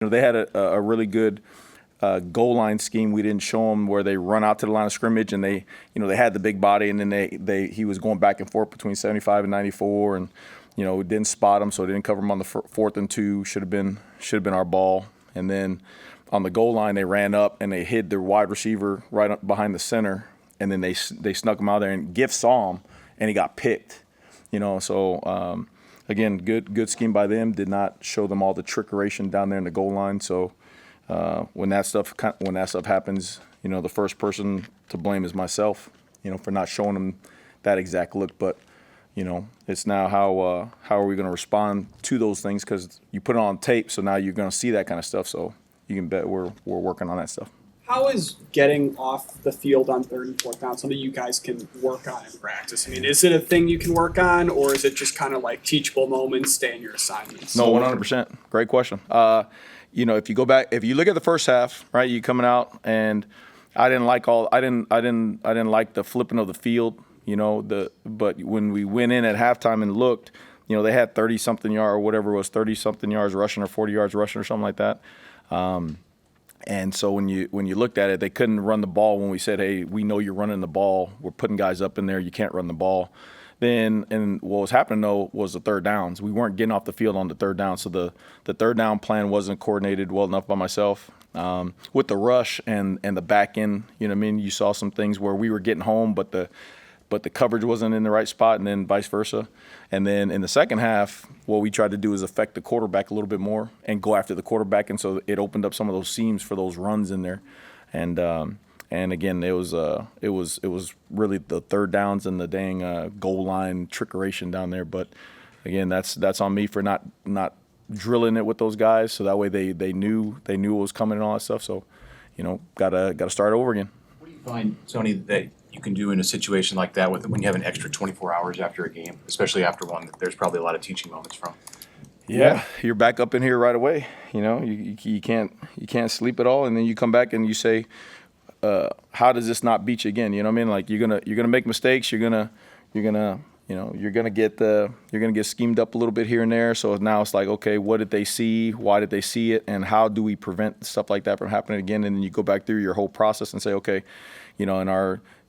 They had a really good goal line scheme. We didn't show them where they run out to the line of scrimmage, and they had the big body, and then he was going back and forth between 75 and 94, and we didn't spot him, so didn't cover him on the 4th and 2. Should have been our ball. And then on the goal line, they ran up and they hid their wide receiver right up behind the center, and then they snuck him out there, and Giff saw him, and he got picked. So again, good scheme by them. Did not show them all the trickeration down there in the goal line. So when that stuff happens, the first person to blame is myself, for not showing them that exact look. But it's now how are we going to respond to those things, because you put it on tape, so now you're going to see that kind of stuff. So you can bet we're working on that stuff. How is getting off the field on 3rd and 4th down something you guys can work on in practice? I mean, is it a thing you can work on, or is it just kind of like teachable moments, stay in your assignments? No, 100%. Great question. If you go back, if you look at the first half, right, you coming out, and I didn't like the flipping of the field, but when we went in at halftime and looked, they had 30-something yards or whatever it was, 30-something yards rushing or 40 yards rushing or something like that. And so when you looked at it, they couldn't run the ball when we said, hey, we know you're running the ball. We're putting guys up in there. You can't run the ball. And what was happening, though, was the third downs. We weren't getting off the field on the third down. So the third down plan wasn't coordinated well enough by myself. With the rush and the back end, you saw some things where we were getting home, but the coverage wasn't in the right spot, and then vice versa. And then in the second half, what we tried to do is affect the quarterback a little bit more and go after the quarterback, and so it opened up some of those seams for those runs in there. And again, it was really the third downs and the dang goal line trickeration down there. But again, that's on me for not drilling it with those guys, so that way they knew what was coming and all that stuff. So gotta start over again. What do you find, Tony, that you can do in a situation like that when you have an extra 24 hours after a game, especially after one that there's probably a lot of teaching moments from? Yeah, you're back up in here right away. You can't sleep at all, and then you come back and you say, how does this not beat you again? You know what I mean? Like you're gonna make mistakes. You're gonna get schemed up a little bit here and there. So now it's like, okay, what did they see? Why did they see it? And how do we prevent stuff like that from happening again? And then you go back through your whole process and say, okay,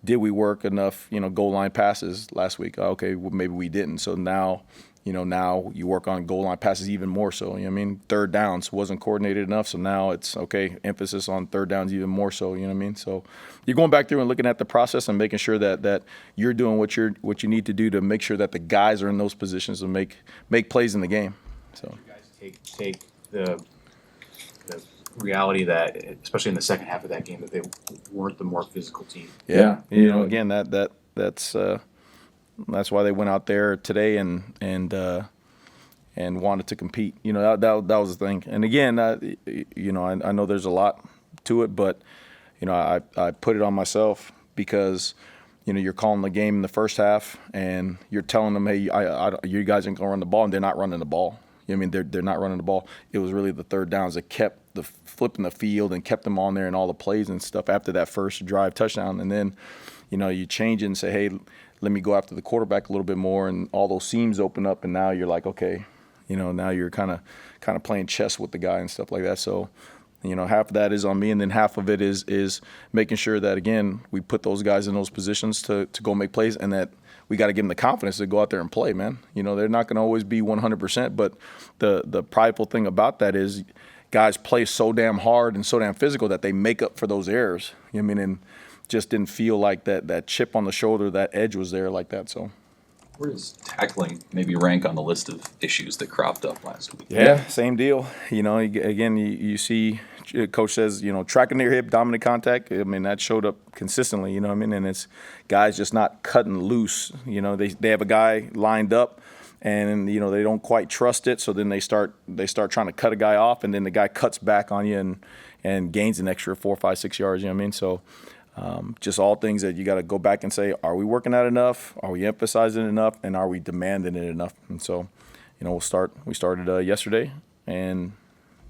did we work enough, goal line passes last week? Okay, well, maybe we didn't. So now you work on goal line passes even more so. Third downs wasn't coordinated enough. So now it's, okay, emphasis on third downs even more so, So you're going back through and looking at the process and making sure that you're doing what you need to do to make sure that the guys are in those positions to make plays in the game. So you guys take the reality that, especially in the second half of that game, that they weren't the more physical team. Yeah. Again, that's why they went out there today and wanted to compete. That was the thing. And again, I know there's a lot to it, but I put it on myself because you're calling the game in the first half and you're telling them, hey, you guys ain't gonna run the ball, and they're not running the ball. They're not running the ball. It was really the third downs that kept the flipping the field and kept them on there and all the plays and stuff after that first drive touchdown. And then, you change it and say, hey, let me go after the quarterback a little bit more, and all those seams open up, and now you're like, okay, now you're kind of playing chess with the guy and stuff like that. So, half of that is on me, and then half of it is making sure that, again, we put those guys in those positions to go make plays, and that we got to give them the confidence to go out there and play, man. They're not going to always be 100%, but the prideful thing about that is guys play so damn hard and so damn physical that they make up for those errors. And just didn't feel like that chip on the shoulder, that edge was there like that. So where does tackling maybe rank on the list of issues that cropped up last week? Yeah, same deal. Again, you see coach says, tracking their hip, dominant contact. That showed up consistently, and it's guys just not cutting loose. They have a guy lined up, and they don't quite trust it, so then they start trying to cut a guy off, and then the guy cuts back on you and gains an extra 4, 5, 6 yards. So just all things that you got to go back and say, are we working at enough? Are we emphasizing enough? And are we demanding it enough? And so, we started yesterday, and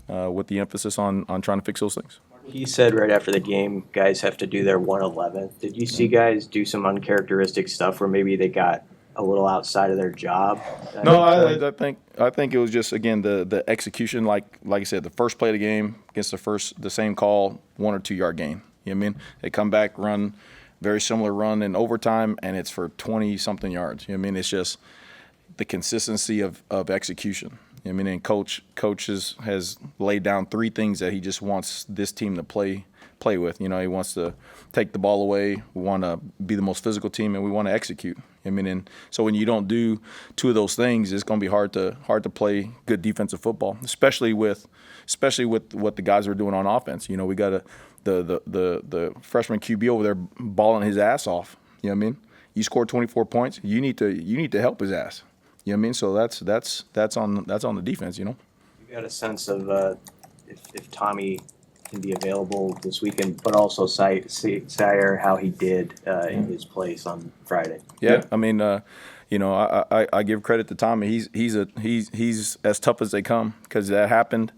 with the emphasis on trying to fix those things. He said right after the game, guys have to do their 111. Did you see guys do some uncharacteristic stuff where maybe they got a little outside of their job? No, I think it was just, again, the execution. Like I said, the first play of the game against the same call, 1 or 2 yard gain. You know what I mean? They come back, run very similar run in overtime, and it's for 20 something yards. You know what I mean? It's just the consistency of execution. You know what I mean? And coach has laid down 3 things that he just wants this team to play with. You know, he wants to take the ball away. We want to be the most physical team, and we want to execute. I mean, and so when you don't do 2 of those things, it's going to be hard to play good defensive football, especially with what the guys are doing on offense. You know, we got the freshman QB over there balling his ass off. You know what I mean? You scored 24 points. You need to help his ass. You know what I mean? So that's on the defense. You know. You got a sense of if Tommy can be available this weekend, but also Sire how he did in his place on Friday. Yeah. I mean, you know, I give credit to Tommy. He's as tough as they come, because that happened.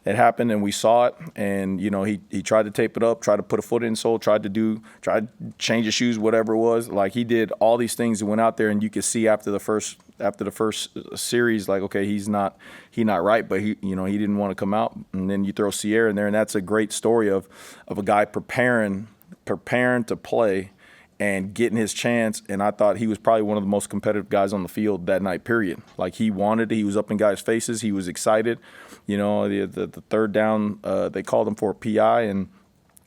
It happened, and we saw it. And you know, he tried to tape it up, tried to put a foot in sole, tried to change his shoes, whatever it was. Like, he did all these things and went out there, and you could see after the first series, like, okay, he's not right, but he didn't want to come out. And then you throw Sierra in there, and that's a great story of a guy preparing to play and getting his chance. And I thought he was probably one of the most competitive guys on the field that night, period. Like, he wanted it. He was up in guys' faces. He was excited. You know, the third down, they called him for a PI, and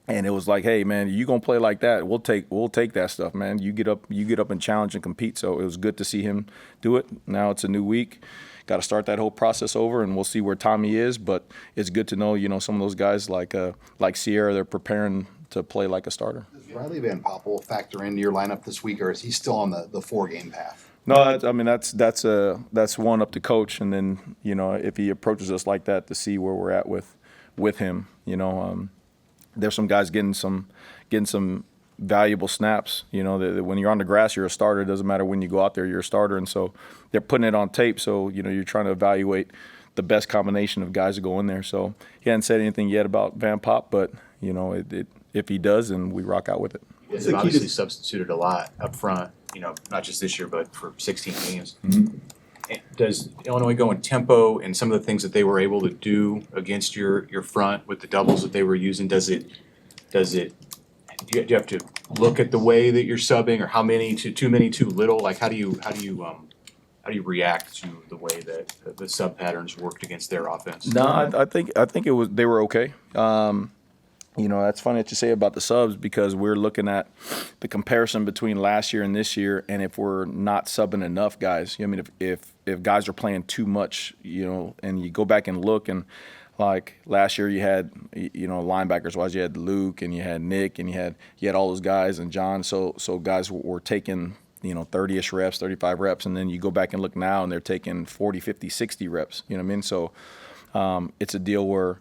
it was like, hey, man, you gonna play like that? We'll take that stuff, man. You get up and challenge and compete. So it was good to see him do it. Now it's a new week. Got to start that whole process over, and we'll see where Tommy is. But it's good to know, you know, some of those guys like Sierra, they're preparing to play like a starter. Does Riley Van Poppel factor into your lineup this week, or is he still on the 4-game path? No, I mean that's one up to coach, and then, you know, if he approaches us like that, to see where we're at with him. You know, there's some guys getting some valuable snaps. You know, that when you're on the grass, you're a starter. It doesn't matter when you go out there, you're a starter, and so they're putting it on tape. So, you know, you're trying to evaluate the best combination of guys to go in there. So he hasn't said anything yet about Van Pop, but you know, if he does, then we rock out with it. He's obviously substituted a lot up front, you know, not just this year, but for 16 games. Mm-hmm. Does Illinois go in tempo and some of the things that they were able to do against your front with the doubles that they were using? Do you have to look at the way that you're subbing, or how many too many, too little? Like, how do you react to the way that the sub patterns worked against their offense? No, I think they were okay. You know, that's funny that you say about the subs, because we're looking at the comparison between last year and this year, and if we're not subbing enough guys. I mean, if guys are playing too much, you know, and you go back and look, and like last year you had, you know, linebackers wise, you had Luke and you had Nick and you had all those guys and John. So guys were taking, you know, 30-ish reps, 35 reps, and then you go back and look now and they're taking 40, 50, 60 reps. You know what I mean? So it's a deal where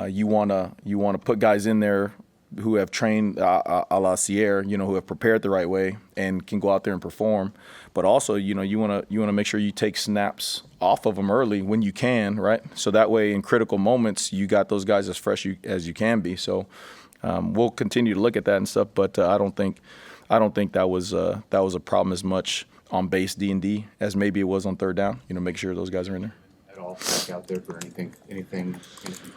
you want to put guys in there who have trained a la Sierra, you know, who have prepared the right way and can go out there and perform. But also, you know, you want to make sure you take snaps off of them early when you can, right? So that way, in critical moments, you got those guys as fresh as you can be. So we'll continue to look at that and stuff. But I don't think that was a problem as much on base D&D as maybe it was on third down. You know, make sure those guys are in there. At all, back out there for anything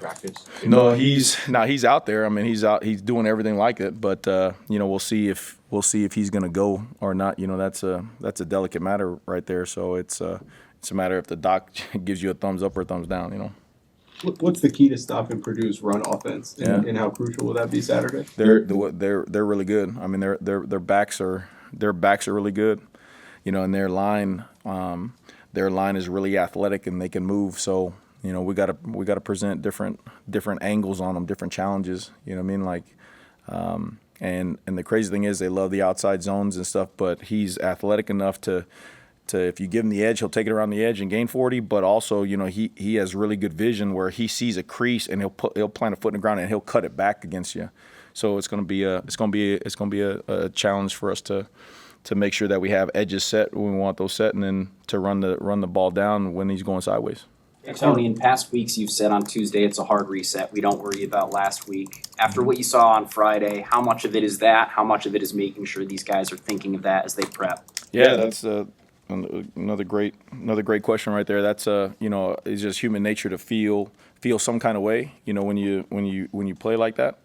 practice? No, he's out there. I mean, he's out. He's doing everything like it. But you know, we'll see if he's going to go or not. You know, that's a delicate matter right there. So it's a matter if the doc gives you a thumbs up or a thumbs down. You know. What's the key to stopping Purdue's run offense, and how crucial will that be Saturday? They're really good. I mean, their backs are really good. You know, and their line is really athletic and they can move. So, you know, we got to present different angles on them, different challenges. You know what I mean? Like, and the crazy thing is they love the outside zones and stuff. But he's athletic enough to if you give him the edge, he'll take it around the edge and gain 40. But also, you know, he has really good vision where he sees a crease and he'll plant a foot in the ground and he'll cut it back against you. So it's going to be a challenge for us to make sure that we have edges set when we want those set, and then to run the ball down when he's going sideways. Tony, in past weeks you've said on Tuesday it's a hard reset. We don't worry about last week. After what you saw on Friday, how much of it is that? How much of it is making sure these guys are thinking of that as they prep? Yeah, another great question right there. That's it's just human nature to feel some kind of way, when you play like that.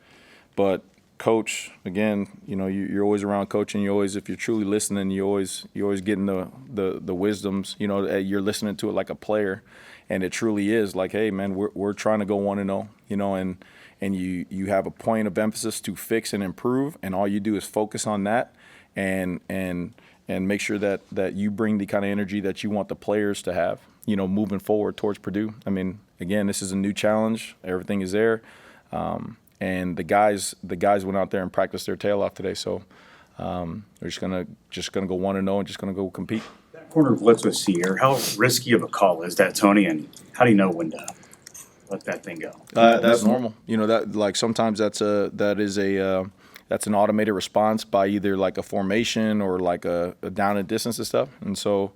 But coach, again, you're always around coaching. You always, if you're truly listening, you always getting the wisdoms. You're listening to it like a player, and it truly is like, hey man, we're trying to go 1-0, and you have a point of emphasis to fix and improve, and all you do is focus on that, and make sure that you bring the kind of energy that you want the players to have, moving forward towards Purdue. I mean, again, this is a new challenge. Everything is there. And the guys went out there and practiced their tail off today. So they're just gonna go 1-0 and just gonna go compete. That corner blitz with Sear, how risky of a call is that, Tony? And how do you know when to let that thing go? That's normal. That like sometimes that's an automated response by either like a formation or like a down and distance and stuff. And so,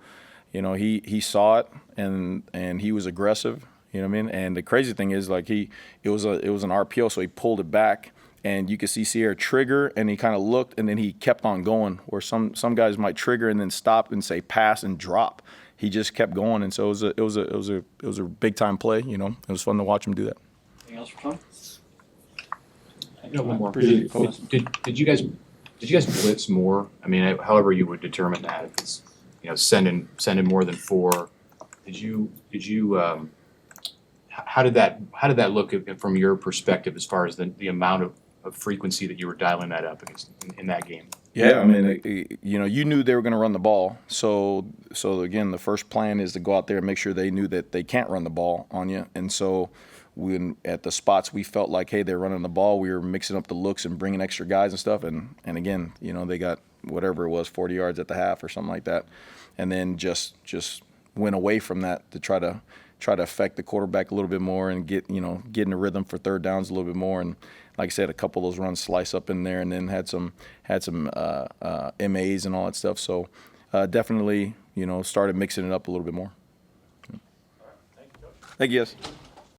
he saw it and he was aggressive. You know what I mean? And the crazy thing is, like, it was an RPO, so he pulled it back, and you could see Sierra trigger, and he kind of looked, and then he kept on going. Where some guys might trigger and then stop and say pass and drop. He just kept going, and so it was a big time play. It was fun to watch him do that. Anything else for Tony? One more. Did you guys blitz more? I mean, however you would determine that, if it's sending more than 4. Did you how did that look from your perspective as far as the amount of frequency that you were dialing that up against in that game? Yeah, I mean, you knew they were going to run the ball. So again, the first plan is to go out there and make sure they knew that they can't run the ball on you. And so when at the spots we felt like, hey, they're running the ball, we were mixing up the looks and bringing extra guys and stuff. And again, they got whatever it was, 40 yards at the half or something like that. And then just went away from that to try to affect the quarterback a little bit more and get in the rhythm for third downs a little bit more. And like I said, a couple of those runs slice up in there, and then had some MAs and all that stuff. So definitely started mixing it up a little bit more. Thank you, guys.